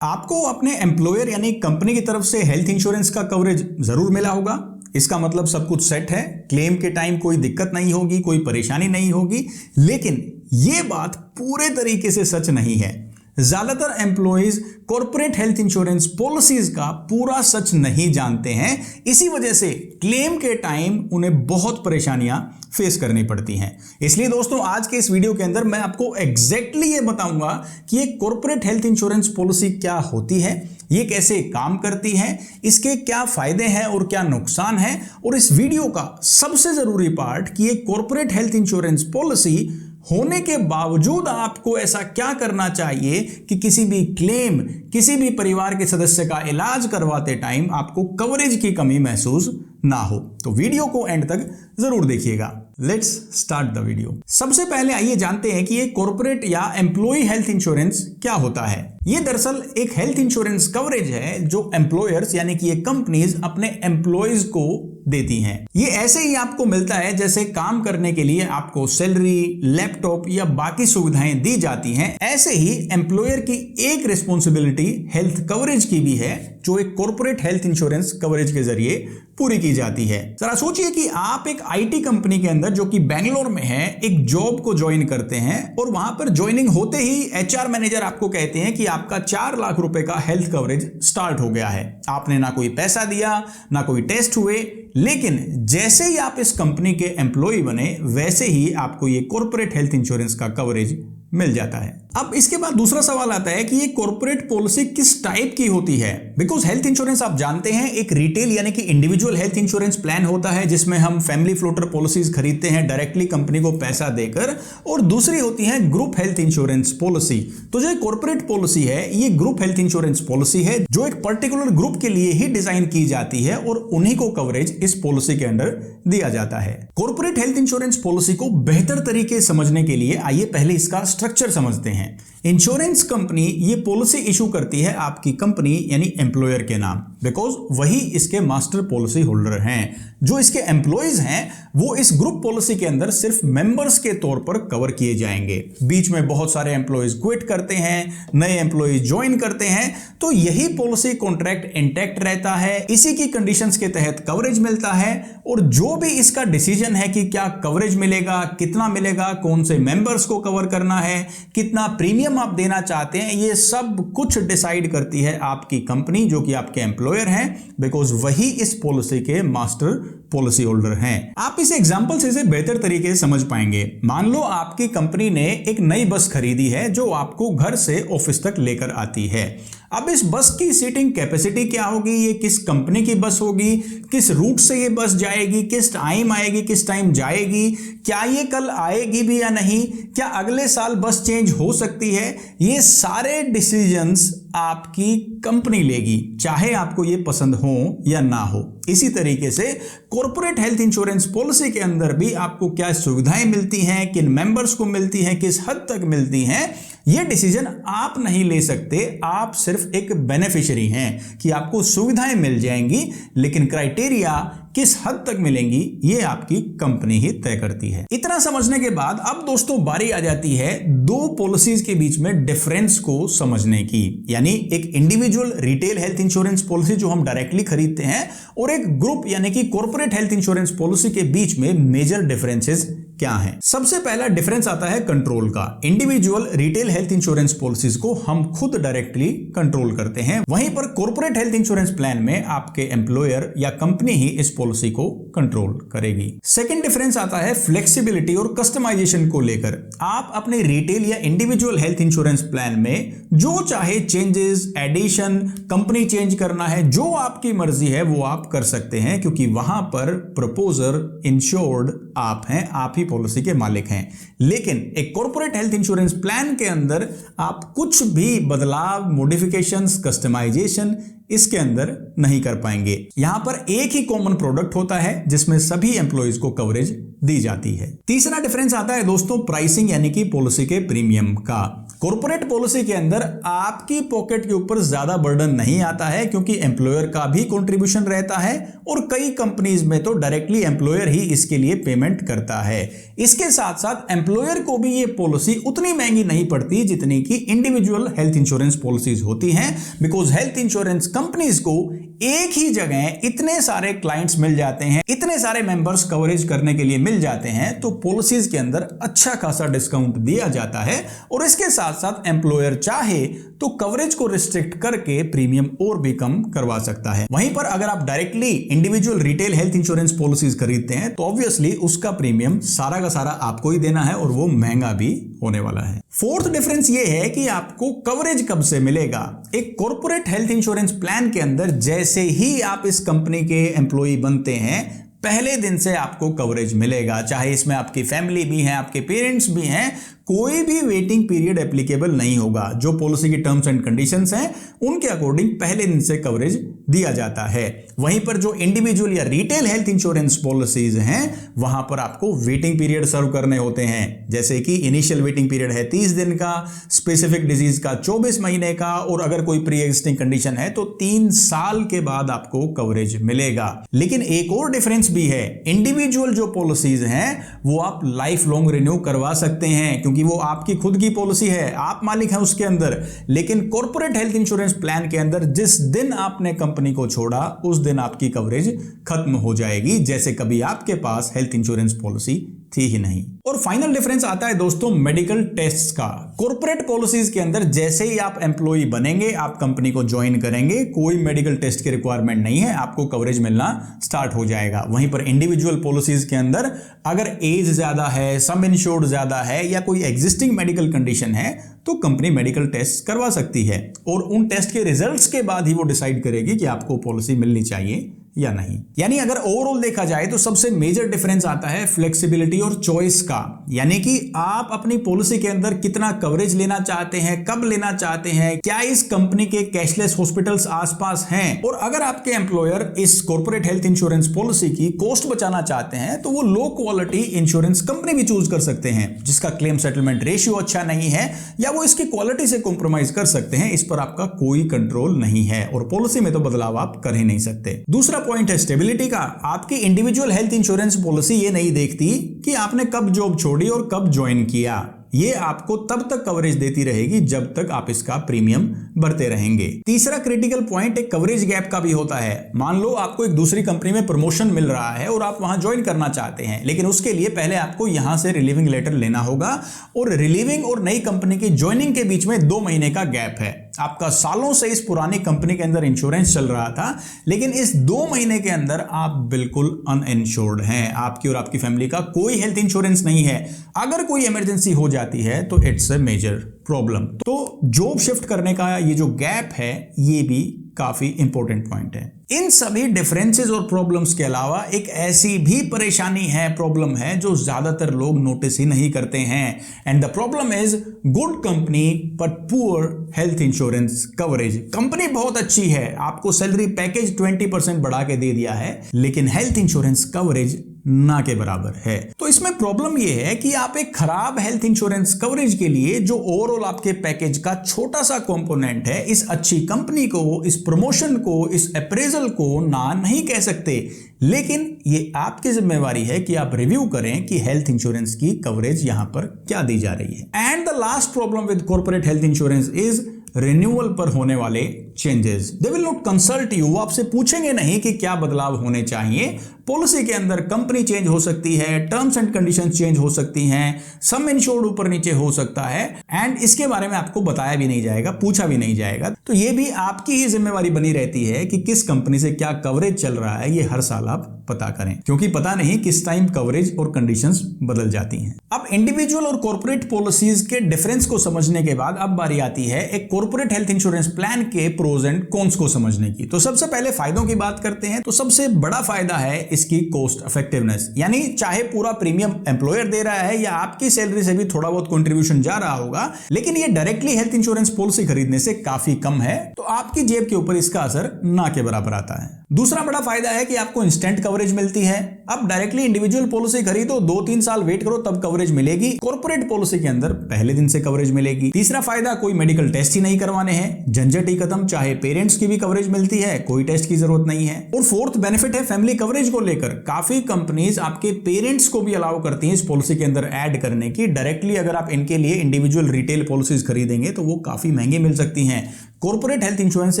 आपको अपने एम्प्लॉयर यानी कंपनी की तरफ से हेल्थ इंश्योरेंस का कवरेज जरूर मिला होगा। इसका मतलब सब कुछ सेट है, क्लेम के टाइम कोई दिक्कत नहीं होगी, कोई परेशानी नहीं होगी। लेकिन यह बात पूरे तरीके से सच नहीं है। ज्यादातर employees corporate health insurance policies का पूरा सच नहीं जानते हैं। इसी वजह से क्लेम के टाइम उन्हें बहुत परेशानियां फेस करनी पड़ती हैं। इसलिए दोस्तों आज के इस वीडियो के अंदर मैं आपको एग्जैक्टली ये बताऊंगा कि ये कॉर्पोरेट हेल्थ इंश्योरेंस पॉलिसी क्या होती है, ये कैसे काम करती है, इसके क्या फायदे हैं और क्या नुकसान है, और इस वीडियो का सबसे जरूरी पार्ट कि ये कॉर्पोरेट हेल्थ इंश्योरेंस पॉलिसी होने के बावजूद आपको ऐसा क्या करना चाहिए कि किसी भी क्लेम, किसी भी परिवार के सदस्य का इलाज करवाते टाइम आपको कवरेज की कमी महसूस ना हो। तो वीडियो को एंड तक जरूर देखिएगा। Let's start the video. सबसे पहले आइए जानते हैं कि ये कॉर्पोरेट या एम्प्लॉय हेल्थ इंश्योरेंस क्या होता है। ये दरअसल एक हेल्थ इंश्योरेंस कवरेज है जो एम्प्लॉयर्स यानी कि ये कंपनीज अपने एम्प्लॉयज को देती हैं। ये ऐसे ही आपको मिलता है जैसे काम करने के लिए आपको सैलरी, लैपटॉप या बाकी सुविधाएं दी जाती हैं। ऐसे ही एम्प्लॉयर की एक रिस्पॉन्सिबिलिटी हेल्थ कवरेज की भी है जो एक कॉर्पोरेट हेल्थ इंश्योरेंस कवरेज के जरिए पूरी की जाती है। जरा सोचिए कि आप एक आईटी कंपनी के अंदर जो कि बेंगलोर में है एक जॉब को ज्वाइन करते हैं और वहां पर ज्वाइनिंग होते ही एचआर मैनेजर आपको कहते हैं कि आपका 4 लाख रुपए का हेल्थ कवरेज स्टार्ट हो गया है। आपने ना कोई पैसा दिया, ना कोई टेस्ट हुए, लेकिन जैसे ही आप इस कंपनी के एम्प्लॉय बने वैसे ही आपको ये कॉर्पोरेट हेल्थ इंश्योरेंस का कवरेज मिल जाता है। अब इसके बाद दूसरा सवाल आता है कि ये कॉर्पोरेट पॉलिसी किस टाइप की होती है। बिकॉज हेल्थ इंश्योरेंस आप जानते हैं एक रिटेल यानी कि इंडिविजुअल हेल्थ इंश्योरेंस प्लान होता है जिसमें हम फैमिली फ्लोटर पॉलिसीज खरीदते हैं डायरेक्टली कंपनी को पैसा देकर, और दूसरी होती है ग्रुप हेल्थ इंश्योरेंस पॉलिसी। तो जो कॉर्पोरेट पॉलिसी है ये ग्रुप हेल्थ इंश्योरेंस पॉलिसी है जो एक पर्टिकुलर ग्रुप के लिए ही डिजाइन की जाती है और उन्हीं को कवरेज इस पॉलिसी के अंडर दिया जाता है। कॉर्पोरेट हेल्थ इंश्योरेंस पॉलिसी को बेहतर तरीके से समझने के लिए आइए पहले इसका स्ट्रक्चर समझते हैं। इंश्योरेंस कंपनी ये पॉलिसी इशू करती है आपकी कंपनी यानी एम्प्लॉयर के नाम, बिकॉज वही इसके मास्टर पॉलिसी होल्डर हैं। जो इसके एम्प्लॉयज हैं वो इस ग्रुप पॉलिसी के अंदर सिर्फ मेंबर्स के तौर पर कवर किए जाएंगे। बीच में बहुत सारे एम्प्लॉयज क्विट करते हैं, नए एम्प्लॉयज ज्वाइन करते हैं, तो यही पॉलिसी कॉन्ट्रैक्ट इंटैक्ट रहता है। इसी की कंडीशंस के तहत कवरेज मिलता है और जो भी इसका डिसीजन है कि क्या कवरेज मिलेगा, कितना मिलेगा, कौन से मेंबर्स को कवर करना है, कितना प्रीमियम आप देना चाहते हैं, ये सब कुछ डिसाइड करती है आपकी कंपनी जो कि आपके एम्प्लॉयर हैं, बिकॉज वही इस पॉलिसी के मास्टर पॉलिसी होल्डर हैं। आप इस एग्जांपल से इसे बेहतर तरीके से समझ पाएंगे। मान लो आपकी कंपनी ने एक नई बस खरीदी है जो आपको घर से ऑफिस तक लेकर आती है। अब इस बस की सीटिंग कैपेसिटी क्या होगी, ये किस कंपनी की बस होगी, किस रूट से ये बस जाएगी, किस टाइम आएगी, किस टाइम जाएगी, क्या ये कल आएगी भी या नहीं, क्या अगले साल बस चेंज हो सकती है, ये सारे डिसीजंस आपकी कंपनी लेगी, चाहे आपको ये पसंद हो या ना हो। इसी तरीके से कॉर्पोरेट हेल्थ इंश्योरेंस पॉलिसी के अंदर भी आपको क्या सुविधाएं मिलती हैं, किन मेंबर्स को मिलती हैं, किस हद तक मिलती हैं, ये डिसीजन आप नहीं ले सकते। आप सिर्फ एक बेनिफिशियरी हैं कि आपको सुविधाएं मिल जाएंगी, लेकिन क्राइटेरिया किस हद तक मिलेंगी ये आपकी कंपनी ही तय करती है। इतना समझने के बाद अब दोस्तों बारी आ जाती है दो पॉलिसीज के बीच में डिफरेंस को समझने की, यानी एक individual retail health insurance policy जो हम डायरेक्टली खरीदते हैं और एक ग्रुप यानी कि कॉर्पोरेट हेल्थ इंश्योरेंस पॉलिसी के बीच में मेजर डिफरेंसेस क्या है। सबसे पहला डिफरेंस आता है कंट्रोल का। Individual retail health insurance policies को हम खुद डायरेक्टली कंट्रोल करते हैं, वहीं पर कॉर्पोरेट हेल्थ इंश्योरेंस प्लान में आपके एम्प्लॉयर या कंपनी ही इस पॉलिसी को कंट्रोल करेगी। सेकंड डिफरेंस आता है फ्लेक्सिबिलिटी और कस्टमाइजेशन को लेकर। आप अपने रिटेल या इंडिविजुअल हेल्थ इंश्योरेंस प्लान में जो चाहे चेंजेस, एडिशन, कंपनी चेंज करना है, जो आपकी मर्जी है वो आप कर सकते हैं, क्योंकि वहां पर प्रपोजर, इंश्योर्ड आप हैं, आप ही पॉलिसी के मालिक हैं। लेकिन एक कॉर्पोरेट हेल्थ इंश्योरेंस प्लान के अंदर आप कुछ भी बदलाव, मॉडिफिकेशंस, कस्टमाइजेशन इसके अंदर नहीं कर पाएंगे। यहां पर एक ही कॉमन प्रोडक्ट होता है जिसमें सभी एम्प्लॉयज को कवरेज दी जाती है। तीसरा डिफरेंस आता है दोस्तों प्राइसिंग यानी कि पॉलिसी के प्रीमियम का। कॉर्पोरेट पॉलिसी के अंदर आपकी पॉकेट के ऊपर ज्यादा बर्डन नहीं आता है क्योंकि एम्प्लॉयर का भी कंट्रीब्यूशन रहता है और कई कंपनीज में तो डायरेक्टली एम्प्लॉयर ही इसके लिए पेमेंट करता है। इसके साथ साथ एम्प्लॉयर को भी ये पॉलिसी उतनी महंगी नहीं पड़ती जितनी कि इंडिविजुअल हेल्थ इंश्योरेंस पॉलिसीज होती हैं, बिकॉज हेल्थ इंश्योरेंस कंपनीज को एक ही जगह इतने सारे क्लाइंट्स मिल जाते हैं, इतने सारे मेंबर्स कवरेज करने के लिए मिल जाते हैं, तो पॉलिसीज के अंदर अच्छा खासा डिस्काउंट दिया जाता है और इसके साथ साथ एम्प्लॉयर चाहे तो कवरेज को रिस्ट्रिक्ट करके प्रीमियम और भी कम करवा सकता है। वहीं पर अगर आप directly individual retail health insurance policies खरीदते हैं तो ऑब्वियसली उसका प्रीमियम सारा का सारा आपको ही देना है और वो महंगा भी होने वाला है। फोर्थ डिफरेंस ये है कि आपको कवरेज कब से मिलेगा। एक कॉर्पोरेट हेल्थ इंश्योरेंस प्लान के अंदर जैसे ही आप इस कंपनी के एम्प्लॉय बनते हैं पहले दिन से आपको कवरेज मिलेगा, चाहे इसमें आपकी फैमिली भी है, आपके पेरेंट्स भी हैं, कोई भी वेटिंग पीरियड एप्लीकेबल नहीं होगा। जो पॉलिसी की टर्म्स एंड कंडीशंस हैं उनके अकॉर्डिंग पहले दिन से कवरेज दिया जाता है। वहीं पर जो इंडिविजुअल या रिटेल हेल्थ इंश्योरेंस पॉलिसीज हैं वहां पर आपको वेटिंग पीरियड सर्व करने होते हैं, जैसे कि इनिशियल वेटिंग पीरियड है 30 दिन का, स्पेसिफिक डिजीज का 24 महीने का और अगर कोई प्री एग्जिस्टिंग कंडीशन है तो 3 साल के बाद आपको कवरेज मिलेगा। लेकिन एक और डिफरेंस भी है, इंडिविजुअल जो पॉलिसीज हैं वो आप लाइफ लॉन्ग रिन्यू करवा सकते हैं क्योंकि वो आपकी खुद की पॉलिसी है, आप मालिक हैं उसके अंदर। लेकिन कॉर्पोरेट हेल्थ इंश्योरेंस प्लान के अंदर जिस दिन आपने कंपनी को छोड़ा उस दिन आपकी कवरेज खत्म हो जाएगी, जैसे कभी आपके पास हेल्थ इंश्योरेंस पॉलिसी थी ही नहीं। और फाइनल डिफरेंस आता है दोस्तों मेडिकल टेस्ट्स का। कॉर्पोरेट पॉलिसीज के अंदर जैसे ही आप एम्प्लॉय बनेंगे, आप कंपनी को ज्वाइन करेंगे, कोई मेडिकल टेस्ट की रिक्वायरमेंट नहीं है, आपको कवरेज मिलना स्टार्ट हो जाएगा। वहीं पर इंडिविजुअल पॉलिसीज के अंदर अगर एज ज्यादा है, सम इंश्योर्ड ज्यादा है या कोई एग्जिस्टिंग मेडिकल कंडीशन है तो कंपनी मेडिकल टेस्ट करवा सकती है और उन टेस्ट के रिजल्ट्स के बाद ही वो डिसाइड करेगी कि आपको पॉलिसी मिलनी चाहिए या नहीं। यानी अगर ओवरऑल देखा जाए तो सबसे मेजर डिफरेंस आता है फ्लेक्सिबिलिटी और चॉइस का, यानी कि आप अपनी पॉलिसी के अंदर कितना कवरेज लेना चाहते हैं, कब लेना चाहते हैं, क्या इस कंपनी के कैशलेस हॉस्पिटल्स आसपास हैं, और अगर आपके एम्प्लॉयर इस कॉर्पोरेट हेल्थ इंश्योरेंस पॉलिसी की कॉस्ट बचाना चाहते हैं तो वो लो क्वालिटी इंश्योरेंस कंपनी भी चूज कर सकते हैं जिसका क्लेम सेटलमेंट रेशियो अच्छा नहीं है या वो इसकी क्वालिटी से कॉम्प्रोमाइज कर सकते हैं। इस पर आपका कोई कंट्रोल नहीं है और पॉलिसी में तो बदलाव आप कर ही नहीं सकते। दूसरा पॉइंट है स्टेबिलिटी का। आपकी इंडिविजुअल हेल्थ इंश्योरेंस पॉलिसी ये नहीं देखती कि आपने कब जॉब छोड़ी और कब ज्वाइन किया, ये आपको तब तक कवरेज देती रहेगी जब तक आप इसका प्रीमियम भरते रहेंगे। तीसरा क्रिटिकल पॉइंट एक कवरेज गैप का भी होता है। मान लो आपको एक दूसरी कंपनी में प्रमोशन मिल रहा है और आप वहां ज्वाइन करना चाहते हैं, लेकिन उसके लिए पहले आपको यहां से रिलीविंग लेटर लेना होगा और रिलीविंग और नई कंपनी की ज्वाइनिंग के बीच में 2 महीने का गैप है। आपका सालों से इस पुरानी कंपनी के अंदर इंश्योरेंस चल रहा था, लेकिन इस 2 महीने के अंदर आप बिल्कुल अनइंश्योर्ड हैं, आपकी और आपकी फैमिली का कोई हेल्थ इंश्योरेंस नहीं है। अगर कोई इमरजेंसी हो जाती है तो इट्स अ मेजर प्रॉब्लम। तो जॉब शिफ्ट करने का ये जो गैप है ये भी काफी इंपॉर्टेंट पॉइंट है। इन सभी डिफरेंसेस और प्रॉब्लम्स के अलावा एक ऐसी भी परेशानी है, प्रॉब्लम है जो ज्यादातर लोग नोटिस ही नहीं करते हैं, and the problem is good company but poor health insurance coverage. Company बहुत अच्छी है, आपको सैलरी पैकेज 20% बढ़ा के दे दिया है, लेकिन हेल्थ इंश्योरेंस कवरेज ना के बराबर है। तो इसमें प्रॉब्लम यह है कि आप एक खराब हेल्थ इंश्योरेंस कवरेज के लिए जो ओवरऑल आपके पैकेज का छोटा सा कंपोनेंट है, इस अच्छी कंपनी को, इस प्रमोशन को, इस अप्रेजल को ना नहीं कह सकते, लेकिन ये आपकी जिम्मेवारी है कि आप रिव्यू करें कि हेल्थ इंश्योरेंस की कवरेज यहां पर क्या दी जा रही है। And the last problem with corporate health insurance is renewal पर होने वाले changes. They will not consult you, वो आपसे पूछेंगे नहीं कि क्या बदलाव होने चाहिए। पॉलिसी के अंदर कंपनी चेंज हो सकती है, टर्म्स एंड कंडीशंस चेंज हो सकती हैं, सम इंश्योर्ड ऊपर नीचे हो सकता है, एंड इसके बारे में आपको बताया भी नहीं जाएगा, पूछा भी नहीं जाएगा। तो ये भी आपकी ही जिम्मेवारी बनी रहती है कि किस कंपनी से क्या कवरेज चल रहा है, ये हर साल आप पता करें, क्योंकि पता नहीं किस टाइम कवरेज और कंडीशंस बदल जाती हैं। अब इंडिविजुअल और कॉर्पोरेट पॉलिसीज के डिफरेंस को समझने के बाद अब बारी आती है एक कॉर्पोरेट हेल्थ इंश्योरेंस प्लान के प्रोज एंड कॉन्स को समझने की। तो सबसे पहले फायदों की बात करते हैं। तो सबसे बड़ा फायदा है इसकी कॉस्ट इफेक्टिवनेस, यानी चाहे पूरा प्रीमियम एम्प्लॉयर दे रहा है या आपकी सैलरी से भी थोड़ा बहुत कंट्रीब्यूशन जा रहा होगा, लेकिन ये डायरेक्टली हेल्थ इंश्योरेंस पॉलिसी खरीदने से काफी कम है, तो आपकी जेब के ऊपर इसका असर ना के बराबर आता है। दूसरा बड़ा फायदा है कि आपको इंस्टेंट कवरेज मिलती है। अब डायरेक्टली इंडिविजुअल पॉलिसी खरीदो, 2-3 साल वेट करो तब कवरेज मिलेगी। कॉर्पोरेट पॉलिसी के अंदर पहले दिन से कवरेज मिलेगी। तीसरा फायदा, कोई मेडिकल टेस्ट ही नहीं करवाने हैं, झंझट ही खत्म। चाहे पेरेंट्स की भी कवरेज मिलती है, कोई टेस्ट की जरूरत नहीं है। और फोर्थ बेनिफिट है फैमिली कवरेज को लेकर। काफी कंपनीज आपके पेरेंट्स को भी अलाउ करती हैं इस पॉलिसी के अंदर ऐड करने की। डायरेक्टली अगर आप इनके लिए इंडिविजुअल रिटेल पॉलिसीज खरीदेंगे तो वो काफी महंगी मिल सकती हैं। कॉर्पोरेट हेल्थ इंश्योरेंस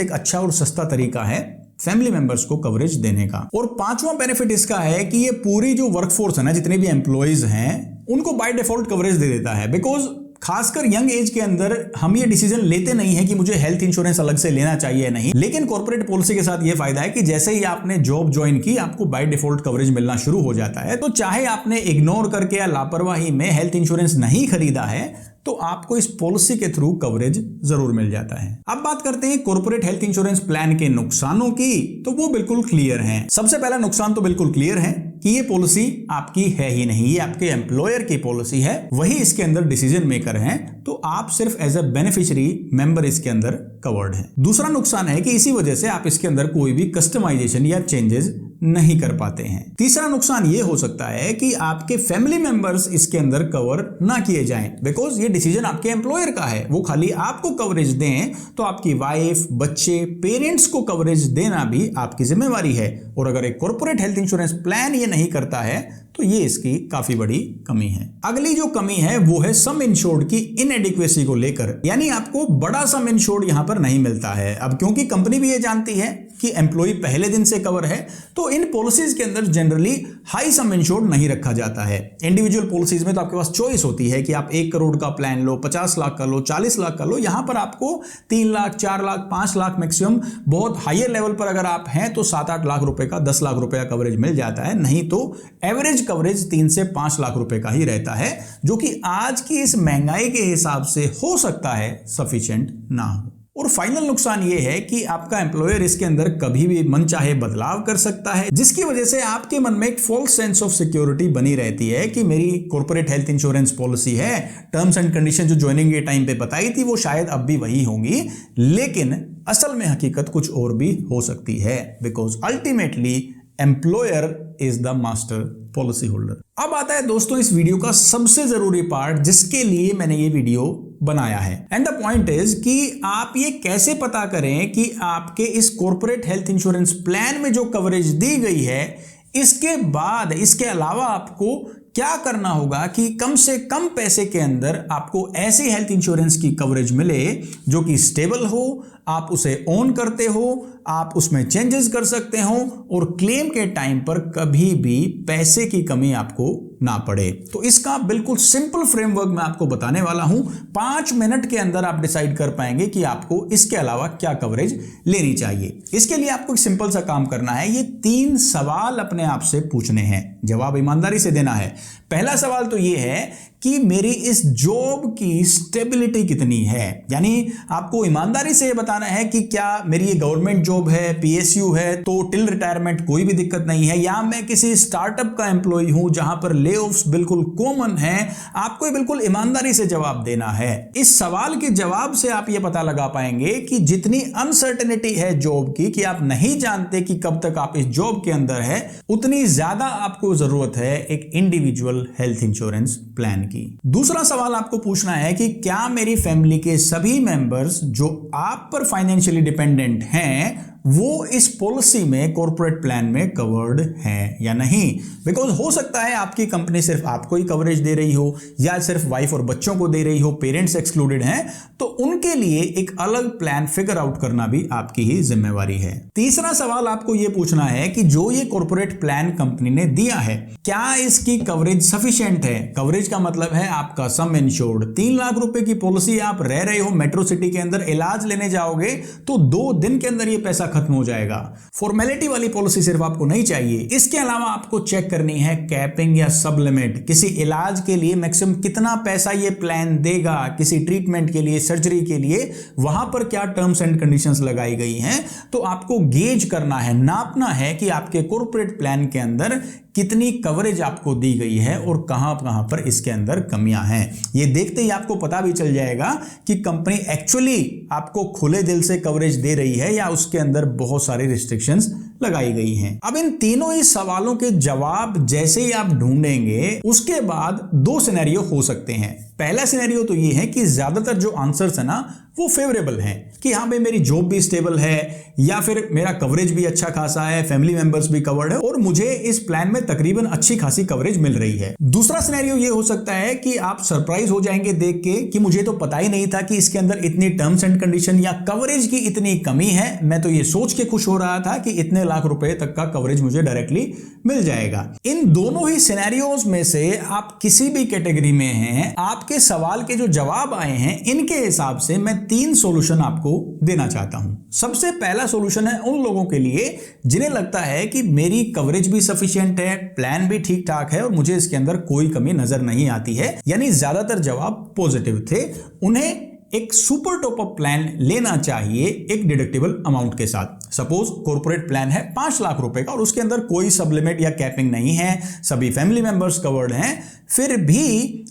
एक अच्छा और सस्ता तरीका है फैमिली मेंबर्स को कवरेज देने का। और पांचवा बेनिफिट इसका है कि ये पूरी जो वर्कफोर्स है ना, जितने भी एम्प्लॉइज हैं, उनको बाय डिफॉल्ट कवरेज दे देता है। बिकॉज खासकर यंग एज के अंदर हम ये डिसीजन लेते नहीं है कि मुझे हेल्थ इंश्योरेंस अलग से लेना चाहिए या नहीं। लेकिन कॉर्पोरेट पॉलिसी के साथ ये फायदा है कि जैसे ही आपने जॉब ज्वाइन की, आपको बाय डिफॉल्ट कवरेज मिलना शुरू हो जाता है। तो चाहे आपने इग्नोर करके या लापरवाही में हेल्थ इंश्योरेंस नहीं खरीदा है, तो आपको इस पॉलिसी के थ्रू कवरेज जरूर मिल जाता है। अब बात करते हैं कॉर्पोरेट हेल्थ इंश्योरेंस प्लान के नुकसानों की, तो वो बिल्कुल क्लियर हैं। सबसे पहला नुकसान तो बिल्कुल क्लियर है कि ये पॉलिसी आपकी है ही नहीं, ये आपके एम्प्लॉयर की पॉलिसी है, वही इसके अंदर डिसीजन मेकर हैं, तो आप सिर्फ एज अ बेनिफिशियरी मेंबर इसके अंदर कवर्ड हैं। दूसरा नुकसान है कि इसी वजह से आप इसके अंदर कोई भी कस्टमाइजेशन या चेंजेस नहीं कर पाते हैं। तीसरा नुकसान ये हो सकता है कि आपके फैमिली मेंबर्स इसके अंदर कवर ना किए जाएं, बिकॉज ये डिसीजन आपके एम्प्लॉयर का है। वो खाली आपको कवरेज दें तो आपकी वाइफ, बच्चे, पेरेंट्स को कवरेज देना भी आपकी जिम्मेवारी है। और अगर एक कॉर्पोरेट हेल्थ इंश्योरेंस प्लान ये नहीं करता है तो ये इसकी काफी बड़ी कमी है। अगली जो कमी है वो है सम इंश्योर्ड की इनएडिक्वेसी को लेकर, यानी आपको बड़ा सम इंश्योर्ड यहां पर नहीं मिलता है। अब क्योंकि कंपनी भी ये जानती है कि एम्प्लॉय पहले दिन से कवर है, तो इन पॉलिसीज के अंदर जनरली हाई सम इंश्योर्ड नहीं रखा जाता है। इंडिविजुअल पॉलिसीज में तो आपके पास चॉइस होती है कि आप 1 करोड़ का प्लान लो, 50 लाख का लो, 40 लाख का लो। यहां पर आपको 3 लाख, 4 लाख, 5 लाख मैक्सिमम, बहुत हायर लेवल पर अगर आप हैं तो 7-8 लाख रुपए का, 10 लाख रुपए का कवरेज मिल जाता है। नहीं तो एवरेज कवरेज 3 से 5 लाख रुपए का ही रहता है, जो कि आज की इस महंगाई के हिसाब से हो सकता है सफिशिएंट ना हो। और फाइनल नुकसान यह है कि आपका एम्प्लॉयर इसके अंदर कभी भी मनचाहे बदलाव कर सकता है, जिसकी वजह से आपके मन में एक फॉल्स सेंस ऑफ सिक्योरिटी बनी रहती है कि मेरी कॉर्पोरेट हेल्थ इंश्योरेंस पॉलिसी है, टर्म्स एंड कंडीशन जो ज्वाइनिंग के टाइम पे बताई थी वो शायद अब भी वही होंगी, लेकिन असल में हकीकत कुछ और भी हो सकती है। Because ultimately employer is the master policy holder. अब आता है दोस्तों इस वीडियो का सबसे जरूरी पार्ट, जिसके लिए मैंने ये वीडियो बनाया है। एंड द पॉइंट इज कि आप ये कैसे पता करें कि आपके इस कॉर्पोरेट हेल्थ इंश्योरेंस प्लान में जो कवरेज दी गई है, इसके बाद इसके अलावा आपको क्या करना होगा कि कम से कम पैसे के अंदर आपको ऐसी हेल्थ इंश्योरेंस की कवरेज मिले जो कि स्टेबल हो, आप उसे ओन करते हो, आप उसमें चेंजेस कर सकते हो और क्लेम के टाइम पर कभी भी पैसे की कमी आपको ना पड़े। तो इसका बिल्कुल सिंपल फ्रेमवर्क मैं आपको बताने वाला हूं। 5 मिनट के अंदर आप डिसाइड कर पाएंगे कि आपको इसके अलावा क्या कवरेज लेनी चाहिए। इसके लिए आपको एक सिंपल सा काम करना है, ये 3 सवाल अपने आप से पूछने हैं, जवाब ईमानदारी से देना है। पहला सवाल तो ये है कि मेरी इस जॉब की स्टेबिलिटी कितनी है, यानी आपको ईमानदारी से बताना है कि क्या मेरी ये गवर्नमेंट जॉब है, पीएसयू है, तो टिल रिटायरमेंट कोई भी दिक्कत नहीं है, या मैं किसी स्टार्टअप का एम्प्लॉय हूं जहां पर लेऑफ्स बिल्कुल कॉमन है। आपको ये बिल्कुल ईमानदारी से जवाब देना है। इस सवाल के जवाब से आप ये पता लगा पाएंगे कि जितनी अनसर्टेनिटी है जॉब की, कि आप नहीं जानते कि कब तक आप इस जॉब के अंदर है, उतनी ज्यादा आपको जरूरत है एक इंडिविजुअल हेल्थ इंश्योरेंस प्लान की। दूसरा सवाल आपको पूछना है कि क्या मेरी फैमिली के सभी मेंबर्स जो आप पर फाइनेंशियली डिपेंडेंट हैं वो इस पॉलिसी में, कॉर्पोरेट प्लान में कवर्ड हैं या नहीं। बिकॉज हो सकता है आपकी कंपनी सिर्फ आपको ही कवरेज दे रही हो, या सिर्फ वाइफ और बच्चों को दे रही हो, पेरेंट्स एक्सक्लूडेड हैं, तो उनके लिए एक अलग प्लान फिगर आउट करना भी आपकी ही जिम्मेवारी है। तीसरा सवाल आपको यह पूछना है कि जो ये कॉर्पोरेट प्लान कंपनी ने दिया है, क्या इसकी कवरेज सफिशिएंट है। कवरेज का मतलब है आपका सम इंश्योर्ड। 3 लाख रुपए की पॉलिसी, आप रह रहे हो मेट्रो सिटी के अंदर, इलाज लेने जाओगे तो 2 दिन के अंदर ये पैसा खत्म हो जाएगा। फॉर्मेलिटी वाली पॉलिसी सिर्फ आपको नहीं चाहिए, इसके अलावा आपको चेक करनी है कैपिंग या सब लिमिट। किसी इलाज के लिए मैक्सिमम कितना पैसा ये प्लान देगा, किसी ट्रीटमेंट के लिए, सर्जरी के लिए, वहां पर क्या टर्म्स एंड कंडीशंस लगाई गई हैं। तो आपको गेज करना है, नापना है कि आपके कॉर्पोरेट प्लान के अंदर कितनी कवरेज आपको दी गई है और कहां कहां पर इसके अंदर कमियां हैं। ये देखते ही आपको पता भी चल जाएगा कि कंपनी एक्चुअली आपको खुले दिल से कवरेज दे रही है या उसके अंदर बहुत सारी रिस्ट्रिक्शंस लगाई गई हैं। अब इन तीनों ही सवालों के जवाब जैसे ही आप ढूंढेंगे उसके बाद दो सिनेरियो हो सकते हैं। पहला सिनेरियो तो ये है कि ज्यादातर जो आंसर्स है ना वो फेवरेबल हैं कि हाँ भाई मेरी जॉब भी स्टेबल है या फिर मेरा कवरेज भी अच्छा खासा है, फैमिली मेंबर्स भी कवर्ड है और मुझे इस प्लान में तकरीबन अच्छी खासी कवरेज मिल रही है। दूसरा सिनेरियो ये हो सकता है कि आप सरप्राइज हो जाएंगे देख के कि मुझे तो पता ही नहीं था कि इसके अंदर इतनी टर्म्स एंड कंडीशन या कवरेज की इतनी कमी है। मैं तो ये सोच के खुश हो रहा था कि इतने लाख रुपए तक का कवरेज मुझे डायरेक्टली मिल जाएगा। इन दोनों ही सिनेरियोज में से आप किसी भी कैटेगरी में हैं, आपके सवाल के जो जवाब आए हैं इनके हिसाब से मैं 3 सॉल्यूशन आपको देना चाहता हूं। सबसे पहला सॉल्यूशन है उन लोगों के लिए जिन्हें लगता है कि मेरी कवरेज भी सफिशिएंट है, प्लान भी ठीक ठाक है और मुझे इसके अंदर कोई कमी नजर नहीं आती है, यानी ज्यादातर जवाब पॉजिटिव थे। उन्हें एक सुपर टॉप अप प्लान लेना चाहिए एक डिडक्टिबल अमाउंट के साथ। सपोज कॉर्पोरेट प्लान है 5 लाख रुपए का और उसके अंदर कोई सब लिमिट या कैपिंग नहीं है, सभी फैमिली मेंबर्स कवर्ड हैं, फिर भी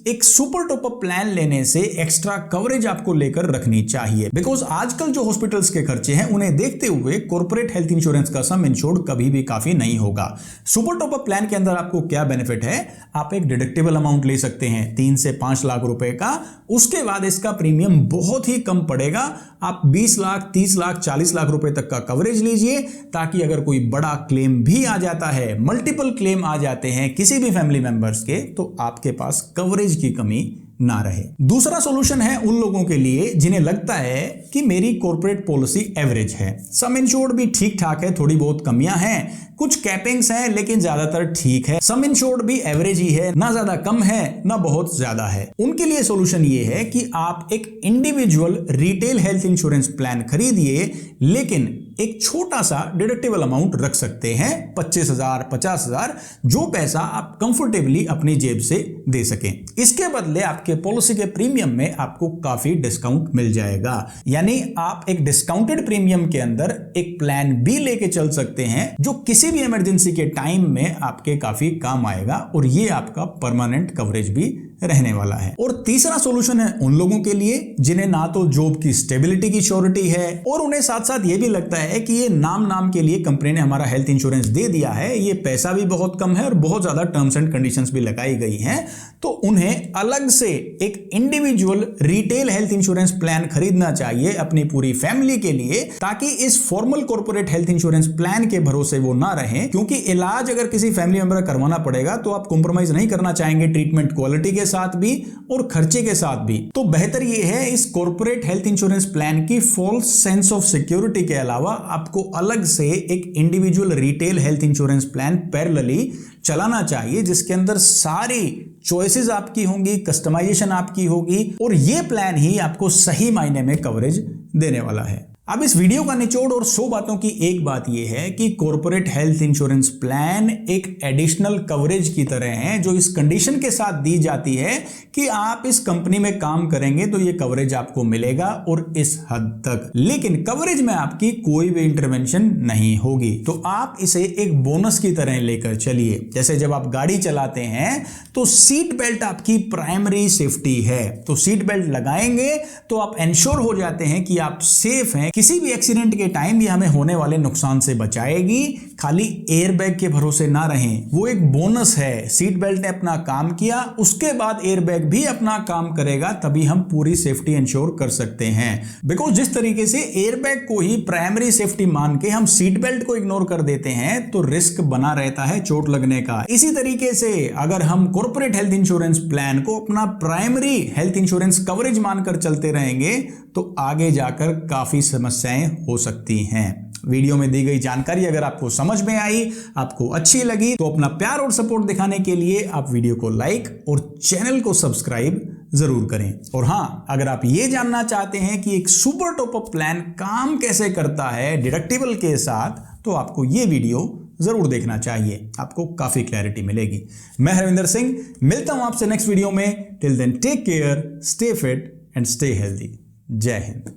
एक सुपर टॉप अप प्लान लेने से एक्स्ट्रा कवरेज आपको लेकर रखनी चाहिए। बिकॉज आजकल जो हॉस्पिटल्स के खर्चे हैं उन्हें देखते हुए कॉर्पोरेट हेल्थ इंश्योरेंस का सम इंश्योर्ड कभी भी काफी नहीं होगा। सुपर टॉप अप प्लान के अंदर आपको क्या बेनिफिट है, आप एक डिडक्टिबल अमाउंट ले सकते हैं 3 से 5 लाख रुपए का, उसके बाद इसका प्रीमियम बहुत ही कम पड़ेगा। आप 20 लाख 30 लाख 40 लाख रुपए तक का कवरेज लीजिए ताकि अगर कोई बड़ा क्लेम भी आ जाता है, मल्टीपल क्लेम आ जाते हैं किसी भी फैमिली मेंबर्स के, तो आपके पास कवरेज की कमी ना रहे। दूसरा सॉल्यूशन है उन लोगों के लिए जिन्हें लगता है कि मेरी कॉर्पोरेट पॉलिसी एवरेज है, सम इंश्योर्ड भी ठीक ठाक है, थोड़ी बहुत कमियां हैं, कुछ कैपिंग्स हैं लेकिन ज्यादातर ठीक है, सम इंश्योर्ड भी एवरेज ही है, ना ज्यादा कम है ना बहुत ज्यादा है। उनके लिए सॉल्यूशन ये है कि आप एक individual retail health insurance plan खरीदिए लेकिन एक छोटा सा डिडक्टिबल अमाउंट रख सकते हैं 25,000 50,000, जो पैसा आप कंफर्टेबली अपनी जेब से दे सकें। इसके बदले आपके पॉलिसी के प्रीमियम में आपको काफी डिस्काउंट मिल जाएगा, यानी आप एक डिस्काउंटेड प्रीमियम के अंदर एक प्लान भी लेके चल सकते हैं जो किसी भी इमरजेंसी के टाइम में आपके काफी काम आएगा और ये आपका परमानेंट कवरेज भी रहने वाला है। और तीसरा सॉल्यूशन है उन लोगों के लिए जिन्हें ना तो जॉब की स्टेबिलिटी की श्योरिटी है और उन्हें साथ साथ ये भी लगता है कि ये नाम के लिए कंपनी ने हमारा हेल्थ इंश्योरेंस दे दिया है, ये पैसा भी बहुत कम है और बहुत ज्यादा टर्म्स एंड कंडीशंस भी लगाई गई हैं, तो उन्हें अलग से एक individual retail health insurance plan खरीदना चाहिए अपनी पूरी फैमिली के लिए, ताकि इस formal corporate health insurance plan के भरोसे वो ना रहें। क्योंकि इलाज अगर किसी फैमिली मेंबर का करवाना पड़ेगा तो आप कॉम्प्रोमाइज नहीं करना चाहेंगे ट्रीटमेंट क्वालिटी के साथ भी और खर्चे के साथ भी। तो बेहतर यह है इस कॉर्पोरेट हेल्थ इंश्योरेंस प्लान की फॉल्स सेंस ऑफ सिक्योरिटी के अलावा आपको अलग से एक individual retail health insurance plan parallelly चलाना चाहिए, जिसके अंदर सारी चॉइसेस आपकी होंगी, कस्टमाइजेशन आपकी होगी और यह प्लान ही आपको सही मायने में कवरेज देने वाला है। अब इस वीडियो का निचोड़ और 100 बातों की एक बात यह है कि कॉर्पोरेट हेल्थ इंश्योरेंस प्लान एक एडिशनल कवरेज की तरह है जो इस कंडीशन के साथ दी जाती है कि आप इस कंपनी में काम करेंगे तो ये कवरेज आपको मिलेगा और इस हद तक, लेकिन कवरेज में आपकी कोई भी इंटरवेंशन नहीं होगी। तो आप इसे एक बोनस की तरह लेकर चलिए। जैसे जब आप गाड़ी चलाते हैं तो सीट बेल्ट आपकी प्राइमरी सेफ्टी है, तो सीट बेल्ट लगाएंगे तो आप इंश्योर हो जाते हैं कि आप सेफ हैं, किसी भी एक्सीडेंट के टाइम ये हमें होने वाले नुकसान से बचाएगी। खाली एयरबैग के भरोसे ना रहें, वो एक बोनस है। सीट बेल्ट ने अपना काम किया, उसके बाद एयरबैग भी अपना काम करेगा, तभी हम पूरी सेफ्टी इंश्योर कर सकते हैं। बिकॉज जिस तरीके से एयरबैग को ही प्राइमरी सेफ्टी मान के हम सीट बेल्ट को इग्नोर कर देते हैं तो रिस्क बना रहता है चोट लगने का। इसी तरीके से अगर हम कॉर्पोरेट हेल्थ इंश्योरेंस प्लान को अपना प्राइमरी हेल्थ इंश्योरेंस कवरेज मानकर चलते रहेंगे तो आगे जाकर काफी समस्याएं हो सकती हैं। वीडियो में दी गई जानकारी अगर आपको समझ में आई, आपको अच्छी लगी, तो अपना प्यार और सपोर्ट दिखाने के लिए आप वीडियो को लाइक और चैनल को सब्सक्राइब जरूर करें। और हाँ, अगर आप ये जानना चाहते हैं कि एक सुपर टॉप अप प्लान काम कैसे करता है डिडक्टिबल के साथ, तो आपको ये वीडियो जरूर देखना चाहिए, आपको काफी क्लैरिटी मिलेगी। मैं हरविंदर सिंह मिलता हूं आपसे नेक्स्ट वीडियो में। Till then take care, stay fit and stay healthy. जय हिंद।